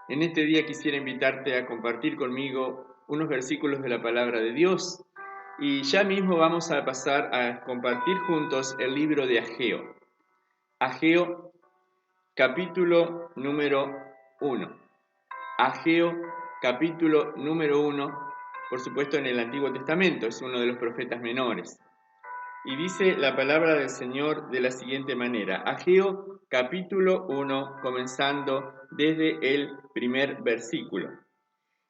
En este día quisiera invitarte a compartir conmigo unos versículos de la palabra de Dios y ya mismo vamos a pasar a compartir juntos el libro de Ageo. Ageo, capítulo número 1. Ageo, capítulo número 1, por supuesto en el Antiguo Testamento, es uno de los profetas menores. Y dice la palabra del Señor de la siguiente manera, Ageo capítulo 1, comenzando desde el primer versículo.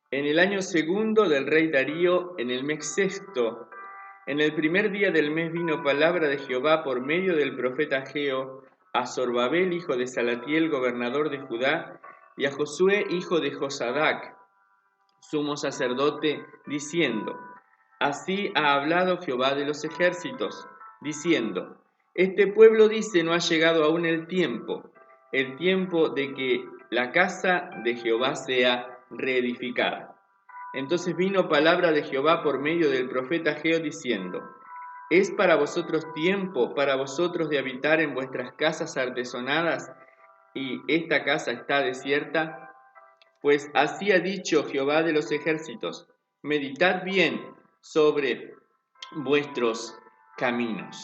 En el año segundo del rey Darío, en el mes sexto, en el primer día del mes vino palabra de Jehová por medio del profeta Ageo a Zorobabel, hijo de Salatiel, gobernador de Judá, y a Josué, hijo de Josadac, sumo sacerdote, diciendo: Así ha hablado Jehová de los ejércitos, diciendo: Este pueblo dice, no ha llegado aún el tiempo de que la casa de Jehová sea reedificada. Entonces vino palabra de Jehová por medio del profeta Ageo, diciendo: ¿Es para vosotros tiempo, para vosotros de habitar en vuestras casas artesonadas, y esta casa está desierta? Pues así ha dicho Jehová de los ejércitos: meditad bien sobre vuestros caminos.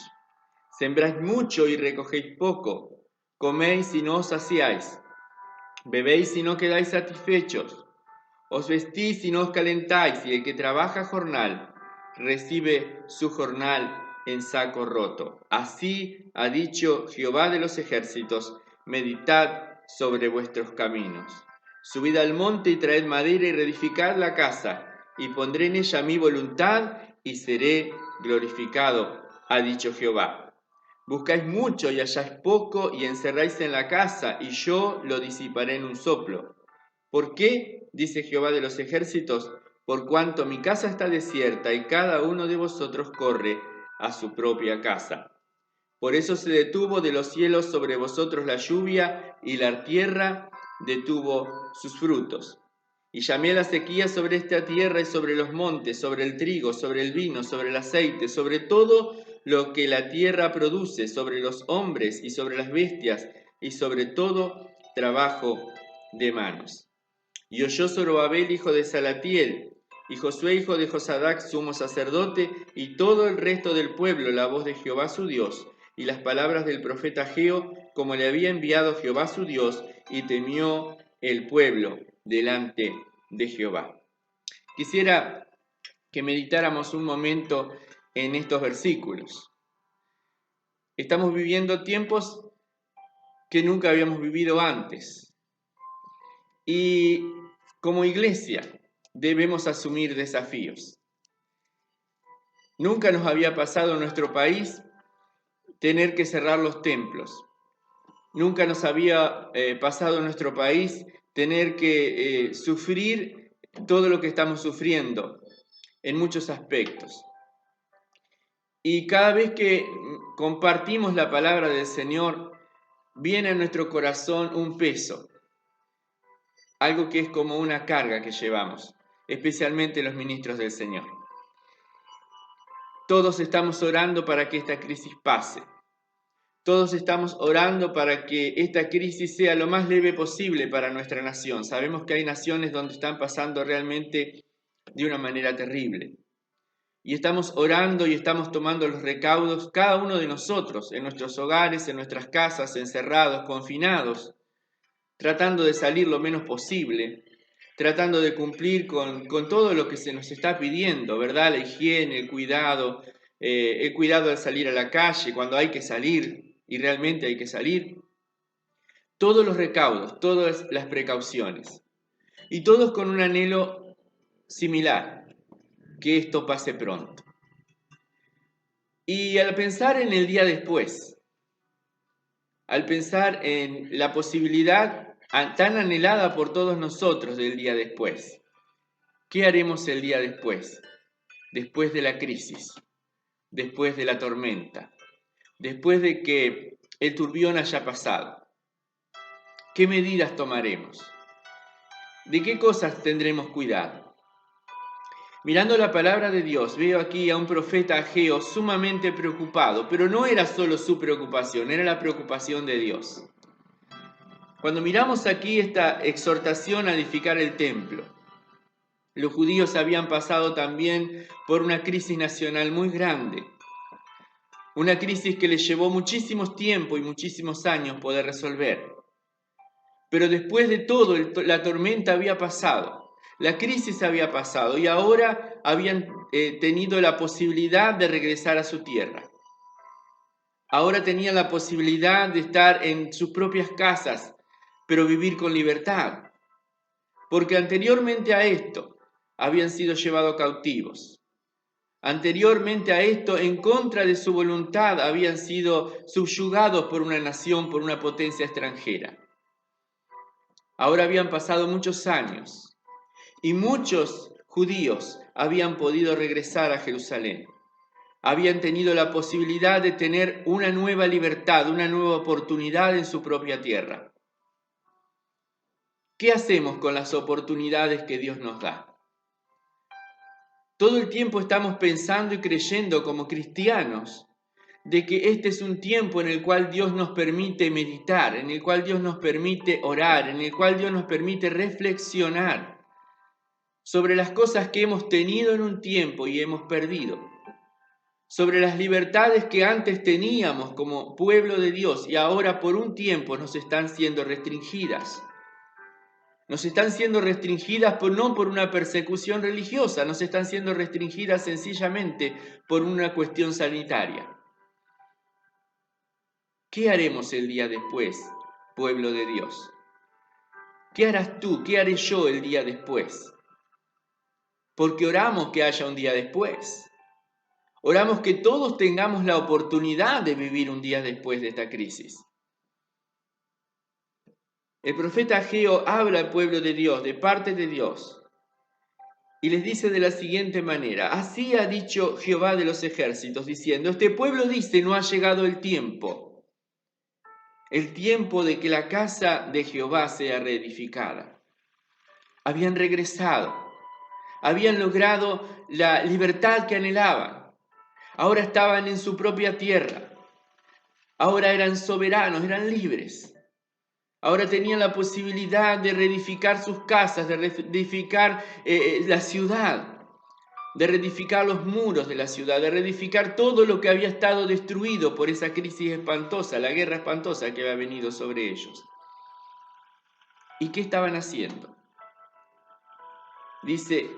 Sembráis mucho y recogéis poco, coméis y no os saciáis, bebéis y no quedáis satisfechos, os vestís y no os calentáis, y el que trabaja jornal recibe su jornal en saco roto. Así ha dicho Jehová de los ejércitos: meditad sobre vuestros caminos. Subid al monte y traed madera y reedificad la casa, y pondré en ella mi voluntad y seré glorificado, ha dicho Jehová. Buscáis mucho y halláis poco, y encerráis en la casa, y yo lo disiparé en un soplo. ¿Por qué? Dice Jehová de los ejércitos: por cuanto mi casa está desierta y cada uno de vosotros corre a su propia casa. Por eso se detuvo de los cielos sobre vosotros la lluvia, y la tierra detuvo sus frutos. Y llamé la sequía sobre esta tierra y sobre los montes, sobre el trigo, sobre el vino, sobre el aceite, sobre todo lo que la tierra produce, sobre los hombres y sobre las bestias, y sobre todo trabajo de manos. Y oyó Zorobabel, hijo de Salatiel, y Josué, hijo de Josadac, sumo sacerdote, y todo el resto del pueblo, la voz de Jehová su Dios, y las palabras del profeta Ageo, como le había enviado Jehová su Dios, y temió el pueblo delante de Jehová. Quisiera que meditáramos un momento en estos versículos. Estamos viviendo tiempos que nunca habíamos vivido antes. Y como iglesia debemos asumir desafíos. Nunca nos había pasado en nuestro país tener que cerrar los templos. Nunca nos había pasado en nuestro país tener que sufrir todo lo que estamos sufriendo en muchos aspectos. Y cada vez que compartimos la palabra del Señor, viene a nuestro corazón un peso, algo que es como una carga que llevamos, especialmente los ministros del Señor. Todos estamos orando para que esta crisis pase. Todos estamos orando para que esta crisis sea lo más leve posible para nuestra nación. Sabemos que hay naciones donde están pasando realmente de una manera terrible. Y estamos orando y estamos tomando los recaudos, cada uno de nosotros, en nuestros hogares, en nuestras casas, encerrados, confinados, tratando de salir lo menos posible, tratando de cumplir con todo lo que se nos está pidiendo, ¿verdad? La higiene, el cuidado al salir a la calle, cuando hay que salir y realmente hay que salir. Todos los recaudos, todas las precauciones. Y todos con un anhelo similar, que esto pase pronto. Y al pensar en el día después, al pensar en la posibilidad tan anhelada por todos nosotros del día después, ¿qué haremos el día después? Después de la crisis, después de la tormenta, después de que el turbión haya pasado. ¿Qué medidas tomaremos? ¿De qué cosas tendremos cuidado? Mirando la palabra de Dios, veo aquí a un profeta Ageo sumamente preocupado, pero no era solo su preocupación, era la preocupación de Dios. Cuando miramos aquí esta exhortación a edificar el templo, los judíos habían pasado también por una crisis nacional muy grande, una crisis que les llevó muchísimo tiempo y muchísimos años poder resolver. Pero después de todo, la tormenta había pasado, la crisis había pasado y ahora habían tenido la posibilidad de regresar a su tierra. Ahora tenían la posibilidad de estar en sus propias casas, pero vivir con libertad. Porque anteriormente a esto habían sido llevados cautivos. Anteriormente a esto, en contra de su voluntad, habían sido subyugados por una nación, por una potencia extranjera. Ahora habían pasado muchos años y muchos judíos habían podido regresar a Jerusalén. Habían tenido la posibilidad de tener una nueva libertad, una nueva oportunidad en su propia tierra. ¿Qué hacemos con las oportunidades que Dios nos da? Todo el tiempo estamos pensando y creyendo como cristianos de que este es un tiempo en el cual Dios nos permite meditar, en el cual Dios nos permite orar, en el cual Dios nos permite reflexionar sobre las cosas que hemos tenido en un tiempo y hemos perdido, sobre las libertades que antes teníamos como pueblo de Dios y ahora por un tiempo nos están siendo restringidas. Nos están siendo restringidas no por una persecución religiosa, nos están siendo restringidas sencillamente por una cuestión sanitaria. ¿Qué haremos el día después, pueblo de Dios? ¿Qué harás tú? ¿Qué haré yo el día después? Porque oramos que haya un día después. Oramos que todos tengamos la oportunidad de vivir un día después de esta crisis. El profeta Ageo habla al pueblo de Dios, de parte de Dios, y les dice de la siguiente manera: así ha dicho Jehová de los ejércitos, diciendo, este pueblo dice, no ha llegado el tiempo de que la casa de Jehová sea reedificada. Habían regresado, habían logrado la libertad que anhelaban, ahora estaban en su propia tierra, ahora eran soberanos, eran libres. Ahora tenían la posibilidad de reedificar sus casas, de reedificar la ciudad, de reedificar los muros de la ciudad, de reedificar todo lo que había estado destruido por esa crisis espantosa, la guerra espantosa que había venido sobre ellos. ¿Y qué estaban haciendo? Dice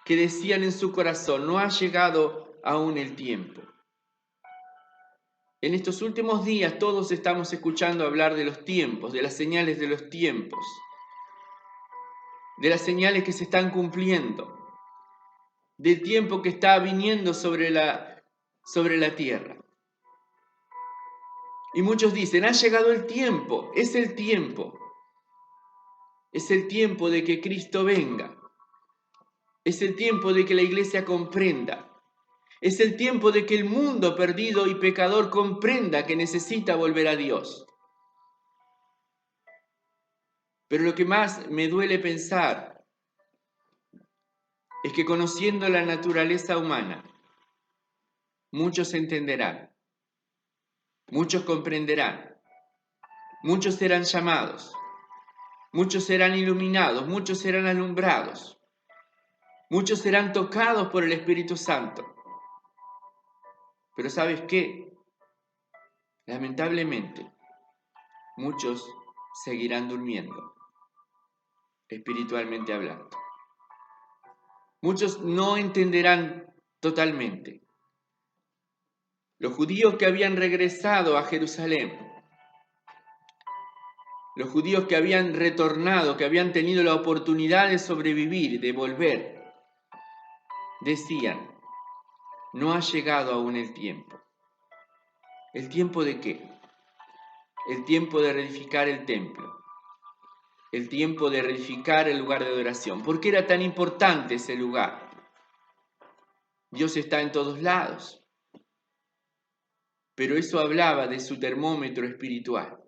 que decían en su corazón, no ha llegado aún el tiempo. En estos últimos días todos estamos escuchando hablar de los tiempos, de las señales de los tiempos, de las señales que se están cumpliendo, del tiempo que está viniendo sobre la tierra. Y muchos dicen, ha llegado el tiempo, es el tiempo. Es el tiempo de que Cristo venga. Es el tiempo de que la iglesia comprenda. Es el tiempo de que el mundo perdido y pecador comprenda que necesita volver a Dios. Pero lo que más me duele pensar es que conociendo la naturaleza humana, muchos entenderán, muchos comprenderán, muchos serán llamados, muchos serán iluminados, muchos serán alumbrados, muchos serán tocados por el Espíritu Santo. Pero ¿sabes qué? Lamentablemente, muchos seguirán durmiendo, espiritualmente hablando. Muchos no entenderán totalmente. Los judíos que habían regresado a Jerusalén, los judíos que habían retornado, que habían tenido la oportunidad de sobrevivir, de volver, decían, no ha llegado aún el tiempo. ¿El tiempo de qué? El tiempo de reedificar el templo, el tiempo de reedificar el lugar de adoración. ¿Por qué era tan importante ese lugar? Dios está en todos lados, pero eso hablaba de su termómetro espiritual.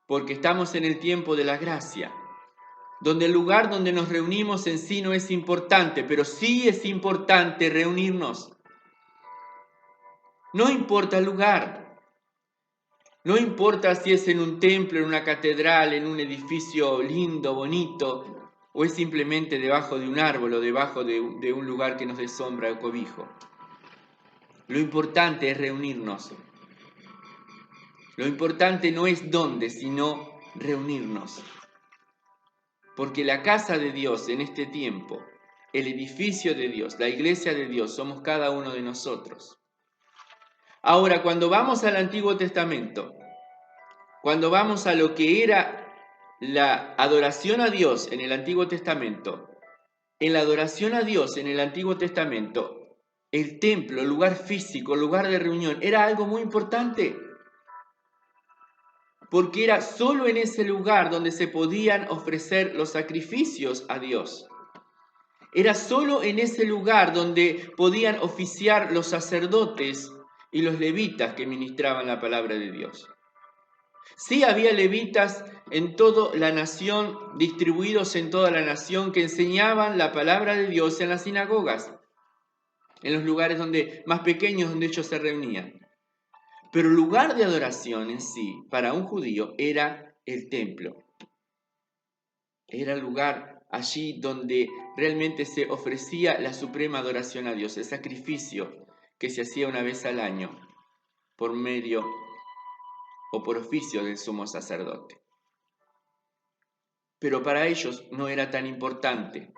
Porque estamos en el tiempo de la gracia, donde el lugar donde nos reunimos en sí no es importante, pero sí es importante reunirnos. No importa el lugar, No importa si es en un templo, en una catedral, en un edificio lindo, bonito, o es simplemente debajo de un árbol o debajo de un lugar que nos dé sombra o cobijo. Lo importante es reunirnos. Lo importante no es dónde, sino reunirnos. Porque la casa de Dios en este tiempo, el edificio de Dios, la iglesia de Dios, somos cada uno de nosotros. Ahora, cuando vamos al Antiguo Testamento, cuando vamos a lo que era la adoración a Dios en el Antiguo Testamento, en la adoración a Dios en el Antiguo Testamento, el templo, el lugar físico, el lugar de reunión, era algo muy importante. Porque era solo en ese lugar donde se podían ofrecer los sacrificios a Dios. Era solo en ese lugar donde podían oficiar los sacerdotes y los levitas que ministraban la palabra de Dios. Sí había levitas en toda la nación, distribuidos en toda la nación, que enseñaban la palabra de Dios en las sinagogas, en los lugares más pequeños donde ellos se reunían. Pero el lugar de adoración en sí, para un judío, era el templo. Era el lugar allí donde realmente se ofrecía la suprema adoración a Dios, el sacrificio que se hacía una vez al año por medio o por oficio del sumo sacerdote. Pero para ellos no era tan importante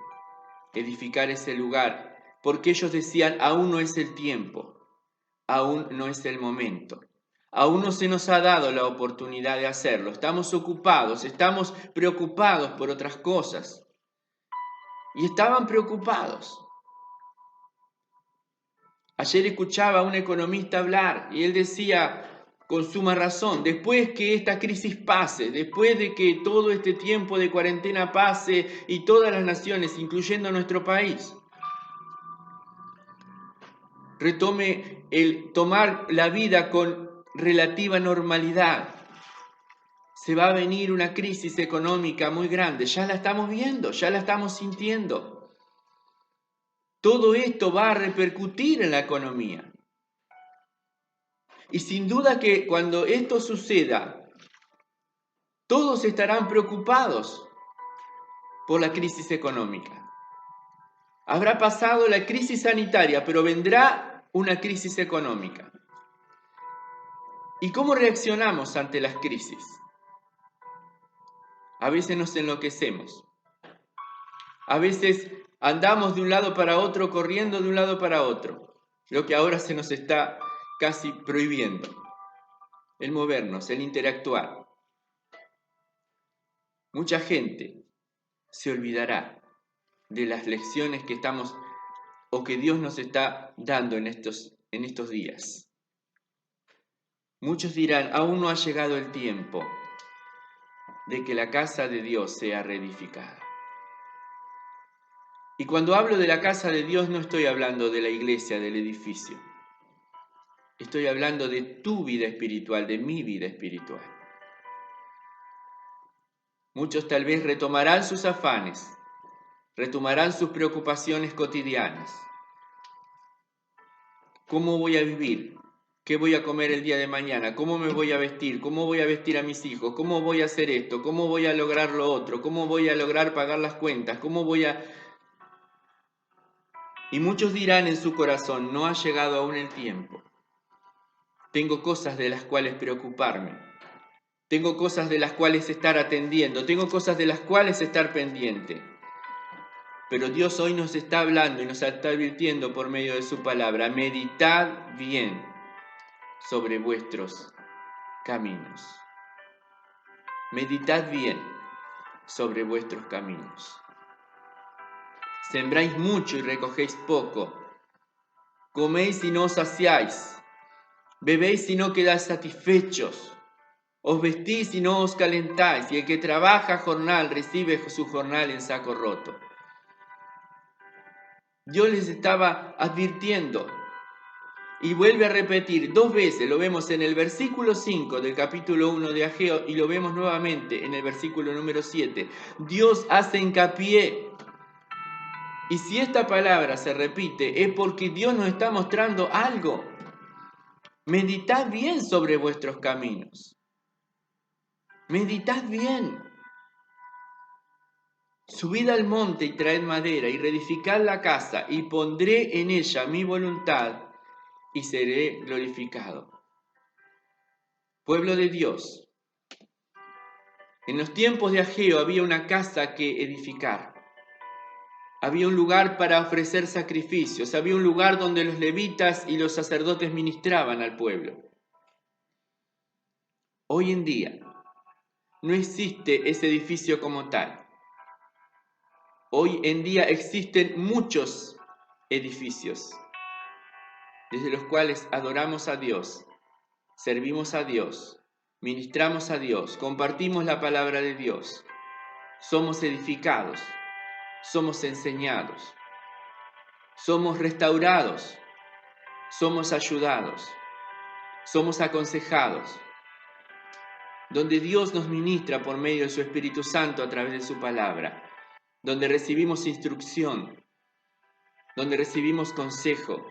edificar ese lugar, porque ellos decían, aún no es el tiempo, aún no es el momento. Aún no se nos ha dado la oportunidad de hacerlo. Estamos ocupados, estamos preocupados por otras cosas. Y estaban preocupados. Ayer escuchaba a un economista hablar y él decía con suma razón, después que esta crisis pase, después de que todo este tiempo de cuarentena pase y todas las naciones, incluyendo nuestro país, retome el tomar la vida con relativa normalidad, se va a venir una crisis económica muy grande. Ya la estamos viendo, ya la estamos sintiendo. Todo esto va a repercutir en la economía. Y sin duda que cuando esto suceda, todos estarán preocupados por la crisis económica. Habrá pasado la crisis sanitaria, pero vendrá una crisis económica. ¿Y cómo reaccionamos ante las crisis? A veces nos enloquecemos. A veces andamos de un lado para otro, corriendo de un lado para otro. Lo que ahora se nos está casi prohibiendo. El movernos, el interactuar. Mucha gente se olvidará de las lecciones que estamos o que Dios nos está dando en estos días. Muchos dirán, aún no ha llegado el tiempo de que la casa de Dios sea reedificada. Y cuando hablo de la casa de Dios no estoy hablando de la iglesia, del edificio. Estoy hablando de tu vida espiritual, de mi vida espiritual. Muchos tal vez retomarán sus afanes, retomarán sus preocupaciones cotidianas. ¿Cómo voy a vivir? ¿Qué voy a comer el día de mañana? ¿Cómo me voy a vestir? ¿Cómo voy a vestir a mis hijos? ¿Cómo voy a hacer esto? ¿Cómo voy a lograr lo otro? ¿Cómo voy a lograr pagar las cuentas? ¿Cómo voy a...? Y muchos dirán en su corazón, no ha llegado aún el tiempo. Tengo cosas de las cuales preocuparme. Tengo cosas de las cuales estar atendiendo. Tengo cosas de las cuales estar pendiente. Pero Dios hoy nos está hablando y nos está advirtiendo por medio de su palabra. Meditad bien sobre vuestros caminos. Meditad bien sobre vuestros caminos. Sembráis mucho y recogéis poco. Coméis y no os saciáis. Bebéis y no quedáis satisfechos. Os vestís y no os calentáis. Y el que trabaja jornal recibe su jornal en saco roto. Dios les estaba advirtiendo. Y vuelve a repetir 2 veces, lo vemos en el versículo 5 del capítulo 1 de Ageo y lo vemos nuevamente en el versículo número 7. Dios hace hincapié. Y si esta palabra se repite es porque Dios nos está mostrando algo. meditad bien sobre vuestros caminos. Meditad bien. Subid al monte y traed madera y reedificad la casa y pondré en ella mi voluntad y seré glorificado. Pueblo de Dios, en los tiempos de Ageo había una casa que edificar. Había un lugar para ofrecer sacrificios, había un lugar donde los levitas y los sacerdotes ministraban al pueblo. Hoy en día no existe ese edificio como tal. Hoy en día existen muchos edificios, desde los cuales adoramos a Dios, servimos a Dios, ministramos a Dios, compartimos la palabra de Dios, somos edificados, somos enseñados, somos restaurados, somos ayudados, somos aconsejados, donde Dios nos ministra por medio de su Espíritu Santo a través de su palabra, donde recibimos instrucción, donde recibimos consejo,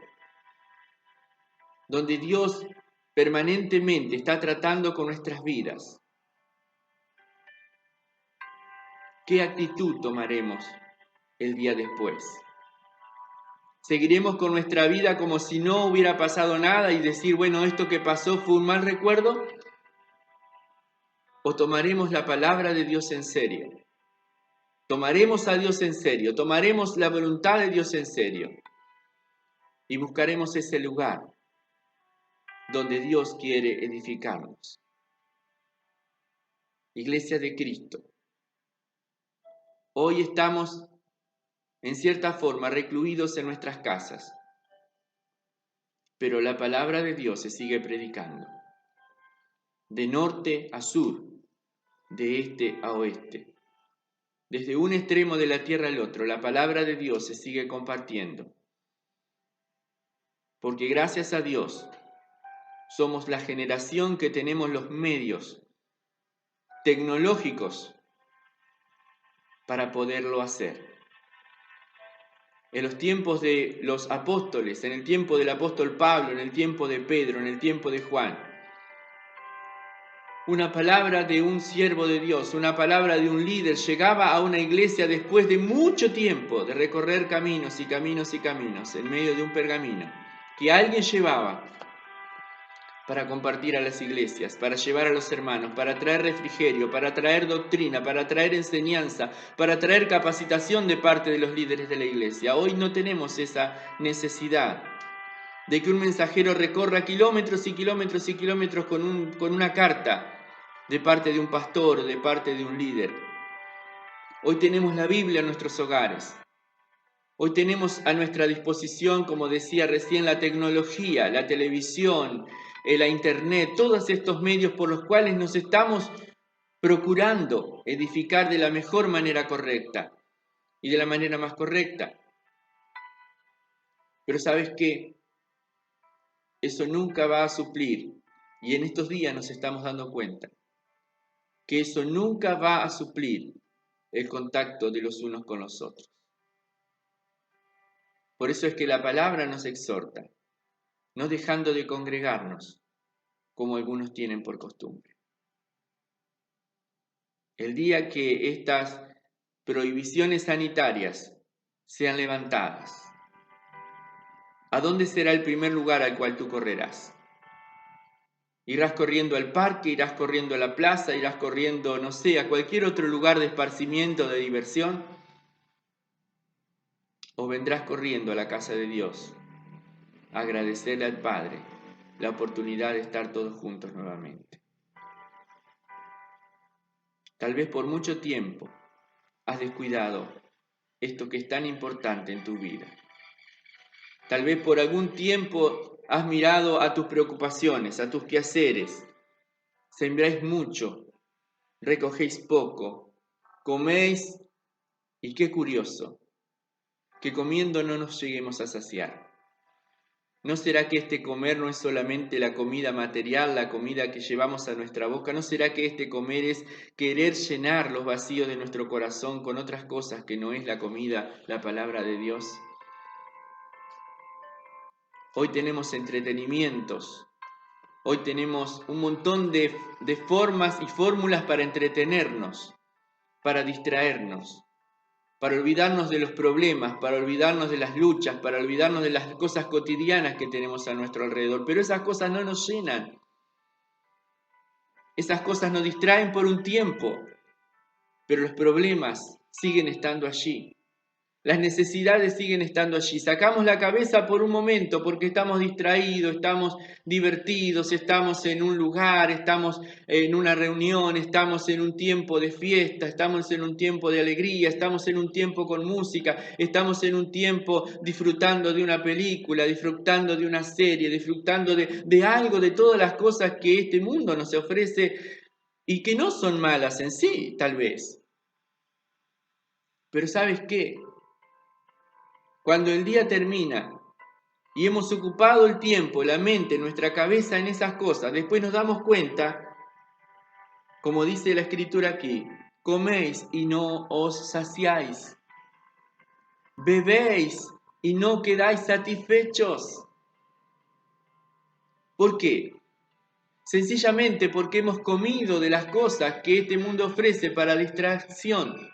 donde Dios permanentemente está tratando con nuestras vidas. ¿Qué actitud tomaremos el día después? ¿Seguiremos con nuestra vida como si no hubiera pasado nada y decir, bueno, esto que pasó fue un mal recuerdo? ¿O tomaremos la palabra de Dios en serio? Tomaremos a Dios en serio, tomaremos la voluntad de Dios en serio y buscaremos ese lugar donde Dios quiere edificarnos. Iglesia de Cristo, hoy estamos en cierta forma recluidos en nuestras casas, pero la palabra de Dios se sigue predicando, de norte a sur, de este a oeste. Desde un extremo de la tierra al otro, la palabra de Dios se sigue compartiendo. Porque gracias a Dios, somos la generación que tenemos los medios tecnológicos para poderlo hacer. En los tiempos de los apóstoles, en el tiempo del apóstol Pablo, en el tiempo de Pedro, en el tiempo de Juan, una palabra de un siervo de Dios, una palabra de un líder llegaba a una iglesia después de mucho tiempo de recorrer caminos y caminos y caminos en medio de un pergamino que alguien llevaba para compartir a las iglesias, para llevar a los hermanos, para traer refrigerio, para traer doctrina, para traer enseñanza, para traer capacitación de parte de los líderes de la iglesia. Hoy no tenemos esa necesidad de que un mensajero recorra kilómetros y kilómetros y kilómetros con una carta de parte de un pastor o de parte de un líder. Hoy tenemos la Biblia en nuestros hogares. Hoy tenemos a nuestra disposición, como decía recién, la tecnología, la televisión, la internet, todos estos medios por los cuales nos estamos procurando edificar de la mejor manera correcta y de la manera más correcta. Pero ¿sabes qué? Eso nunca va a suplir, y en estos días nos estamos dando cuenta, que eso nunca va a suplir el contacto de los unos con los otros. Por eso es que la palabra nos exhorta, no dejando de congregarnos, como algunos tienen por costumbre. El día que estas prohibiciones sanitarias sean levantadas, ¿a dónde será el primer lugar al cual tú correrás? Irás corriendo al parque, irás corriendo a la plaza, irás corriendo, no sé, a cualquier otro lugar de esparcimiento, de diversión, o vendrás corriendo a la casa de Dios a agradecerle al Padre la oportunidad de estar todos juntos nuevamente. Tal vez por mucho tiempo has descuidado esto que es tan importante en tu vida. Tal vez por algún tiempo has mirado a tus preocupaciones, a tus quehaceres. Sembráis mucho, recogéis poco, coméis, y qué curioso, que comiendo no nos lleguemos a saciar. ¿No será que este comer no es solamente la comida material, la comida que llevamos a nuestra boca? ¿No será que este comer es querer llenar los vacíos de nuestro corazón con otras cosas que no es la comida, la palabra de Dios? Hoy tenemos entretenimientos Hoy tenemos un montón de formas y fórmulas para entretenernos, para distraernos, para olvidarnos de los problemas, para olvidarnos de las luchas, para olvidarnos de las cosas cotidianas que tenemos a nuestro alrededor. Pero esas cosas no nos llenan. Esas cosas nos distraen por un tiempo, pero los problemas siguen estando allí. Las necesidades siguen estando allí. Sacamos la cabeza por un momento porque estamos distraídos, estamos divertidos, estamos en un lugar, estamos en una reunión, estamos en un tiempo de fiesta, estamos en un tiempo de alegría, estamos en un tiempo con música, estamos en un tiempo disfrutando de una película, disfrutando de una serie, disfrutando de algo, de todas las cosas que este mundo nos ofrece y que no son malas en sí, tal vez. Pero ¿sabes qué? Cuando el día termina y hemos ocupado el tiempo, la mente, nuestra cabeza en esas cosas, después nos damos cuenta, como dice la escritura aquí, coméis y no os saciáis, bebéis y no quedáis satisfechos. ¿Por qué? Sencillamente porque hemos comido de las cosas que este mundo ofrece para distracción,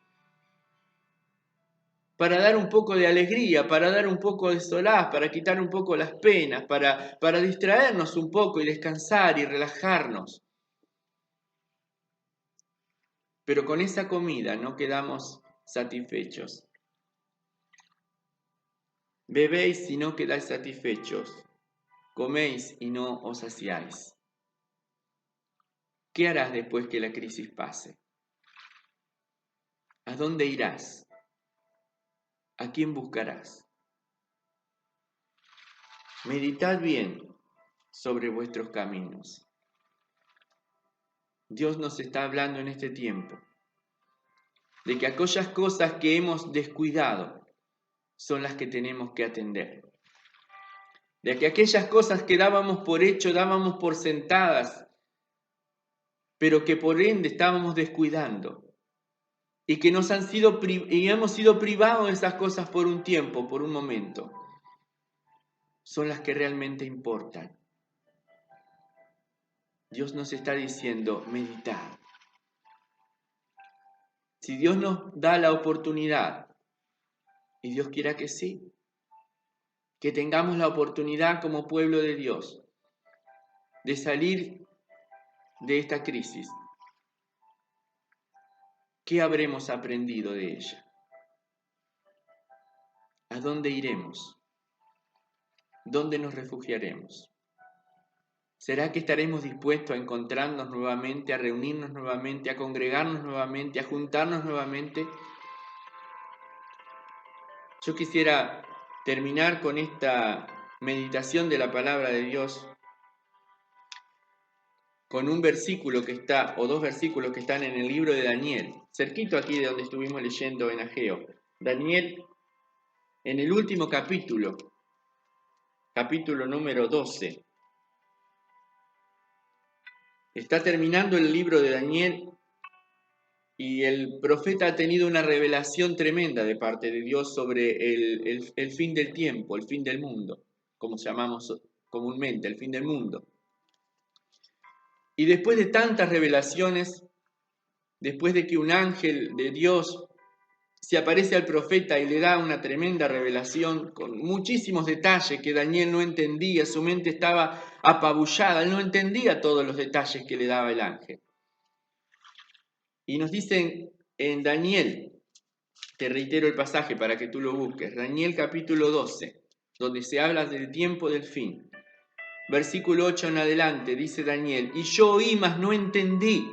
para dar un poco de alegría, para dar un poco de solaz, para quitar un poco las penas, para distraernos un poco y descansar y relajarnos. Pero con esa comida no quedamos satisfechos. Bebéis y no quedáis satisfechos, coméis y no os saciáis. ¿Qué harás después que la crisis pase? ¿A dónde irás? ¿A quién buscarás? Meditad bien sobre vuestros caminos. Dios nos está hablando en este tiempo de que aquellas cosas que hemos descuidado son las que tenemos que atender. De que aquellas cosas que dábamos por hecho, dábamos por sentadas, pero que por ende estábamos descuidando y que hemos sido privados de esas cosas por un tiempo, por un momento, son las que realmente importan. Dios nos está diciendo, meditad. Si Dios nos da la oportunidad, y Dios quiera que sí, que tengamos la oportunidad como pueblo de Dios de salir de esta crisis, ¿qué habremos aprendido de ella? ¿A dónde iremos? ¿Dónde nos refugiaremos? ¿Será que estaremos dispuestos a encontrarnos nuevamente, a reunirnos nuevamente, a congregarnos nuevamente, a juntarnos nuevamente? Yo quisiera terminar con esta meditación de la palabra de Dios con un versículo que está, o dos versículos que están en el libro de Daniel, cerquito aquí de donde estuvimos leyendo en Ageo. Daniel, en el último capítulo número 12. Está terminando el libro de Daniel y el profeta ha tenido una revelación tremenda de parte de Dios sobre el fin del tiempo, el fin del mundo, como llamamos comúnmente, el fin del mundo. Y después de tantas revelaciones, después de que un ángel de Dios se aparece al profeta y le da una tremenda revelación con muchísimos detalles que Daniel no entendía, su mente estaba apabullada, él no entendía todos los detalles que le daba el ángel. Y nos dicen en Daniel, te reitero el pasaje para que tú lo busques, Daniel capítulo 12, donde se habla del tiempo del fin. Versículo 8 en adelante, dice Daniel, y yo oí, mas no entendí.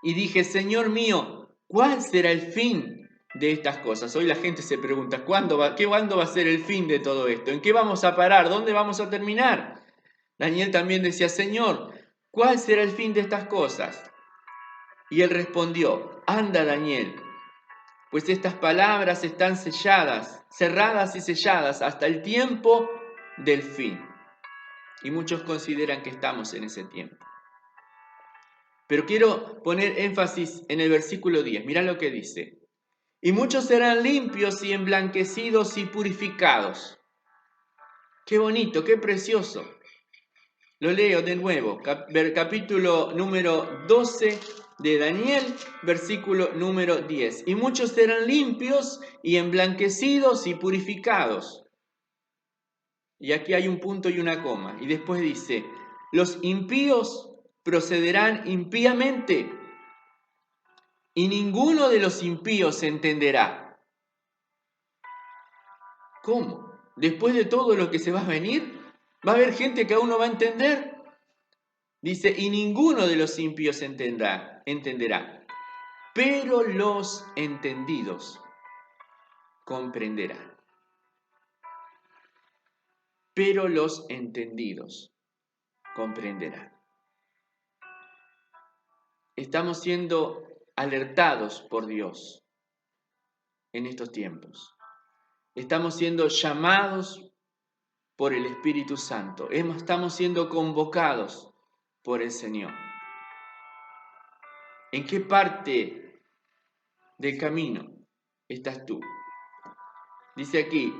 Y dije, Señor mío, ¿cuál será el fin de estas cosas? Hoy la gente se pregunta, ¿cuándo va a ser el fin de todo esto? ¿En qué vamos a parar? ¿Dónde vamos a terminar? Daniel también decía, Señor, ¿cuál será el fin de estas cosas? Y él respondió, anda Daniel, pues estas palabras están selladas, cerradas y selladas hasta el tiempo del fin. Y muchos consideran que estamos en ese tiempo. Pero quiero poner énfasis en el versículo 10. Mirá lo que dice. Y muchos serán limpios y emblanquecidos y purificados. Qué bonito, qué precioso. Lo leo de nuevo, capítulo número 12 de Daniel, versículo número 10. Y muchos serán limpios y emblanquecidos y purificados. Y aquí hay un punto y una coma. Y después dice, los impíos procederán impíamente y ninguno de los impíos entenderá. ¿Cómo? Después de todo lo que se va a venir, ¿va a haber gente que aún no va a entender? Dice, y ninguno de los impíos entenderá, pero los entendidos comprenderán. Pero los entendidos comprenderán. Estamos siendo alertados por Dios en estos tiempos. Estamos siendo llamados por el Espíritu Santo. Estamos siendo convocados por el Señor. ¿En qué parte del camino estás tú? Dice aquí,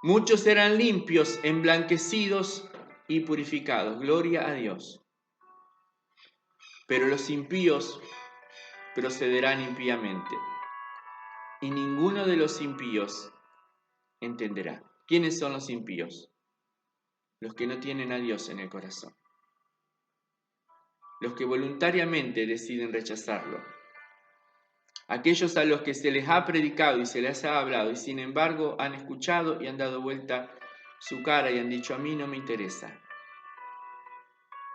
muchos serán limpios, emblanquecidos y purificados. Gloria a Dios. Pero los impíos procederán impíamente. Y ninguno de los impíos entenderá. ¿Quiénes son los impíos? Los que no tienen a Dios en el corazón. Los que voluntariamente deciden rechazarlo. Aquellos a los que se les ha predicado y se les ha hablado y sin embargo han escuchado y han dado vuelta su cara y han dicho, a mí no me interesa.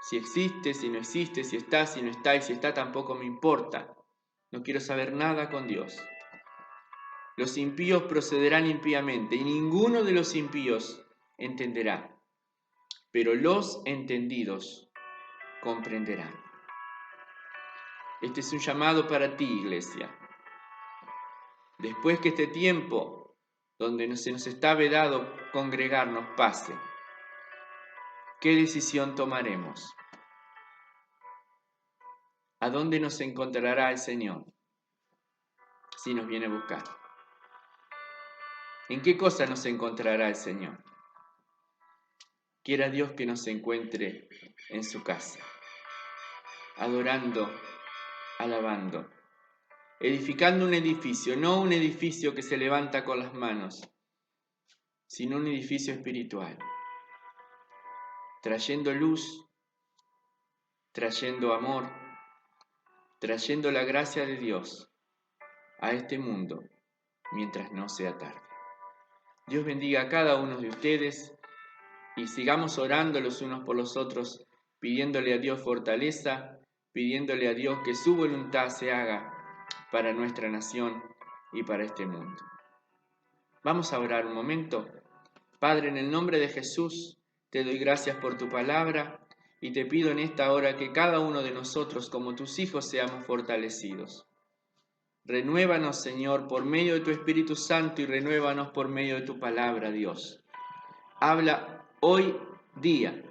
Si existe, si no existe, si está, si no está, y si está tampoco me importa. No quiero saber nada con Dios. Los impíos procederán impíamente y ninguno de los impíos entenderá. Pero los entendidos comprenderán. Este es un llamado para ti, iglesia. Después que este tiempo, donde se nos está vedado congregarnos, pase, ¿qué decisión tomaremos? ¿A dónde nos encontrará el Señor si nos viene a buscar? ¿En qué cosa nos encontrará el Señor? Quiera Dios que nos encuentre en su casa, adorando, alabando, edificando un edificio, no un edificio que se levanta con las manos, sino un edificio espiritual, trayendo luz, trayendo amor, trayendo la gracia de Dios a este mundo mientras no sea tarde. Dios bendiga a cada uno de ustedes y sigamos orando los unos por los otros, pidiéndole a Dios fortaleza, pidiéndole a Dios que su voluntad se haga para nuestra nación y para este mundo. Vamos a orar un momento. Padre, en el nombre de Jesús, te doy gracias por tu palabra y te pido en esta hora que cada uno de nosotros, como tus hijos, seamos fortalecidos. Renuévanos, Señor, por medio de tu Espíritu Santo y renuévanos por medio de tu palabra, Dios. Habla hoy día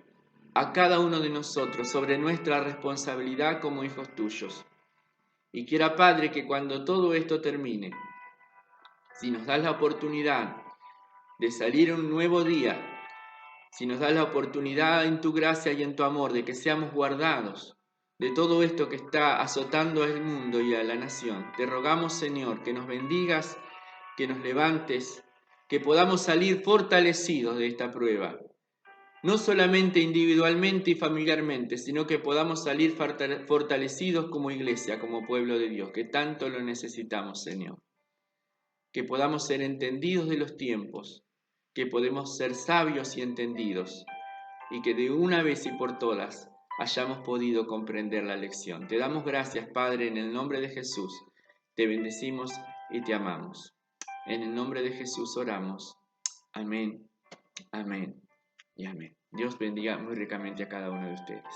a cada uno de nosotros sobre nuestra responsabilidad como hijos tuyos. Y quiera, Padre, que cuando todo esto termine, si nos das la oportunidad de salir un nuevo día, si nos das la oportunidad en tu gracia y en tu amor de que seamos guardados de todo esto que está azotando al mundo y a la nación, te rogamos, Señor, que nos bendigas, que nos levantes, que podamos salir fortalecidos de esta prueba, no solamente individualmente y familiarmente, sino que podamos salir fortalecidos como iglesia, como pueblo de Dios, que tanto lo necesitamos, Señor. Que podamos ser entendidos de los tiempos, que podemos ser sabios y entendidos, y que de una vez y por todas hayamos podido comprender la lección. Te damos gracias, Padre, en el nombre de Jesús. Te bendecimos y te amamos. En el nombre de Jesús oramos. Amén, amén y amén. Dios bendiga muy ricamente a cada uno de ustedes.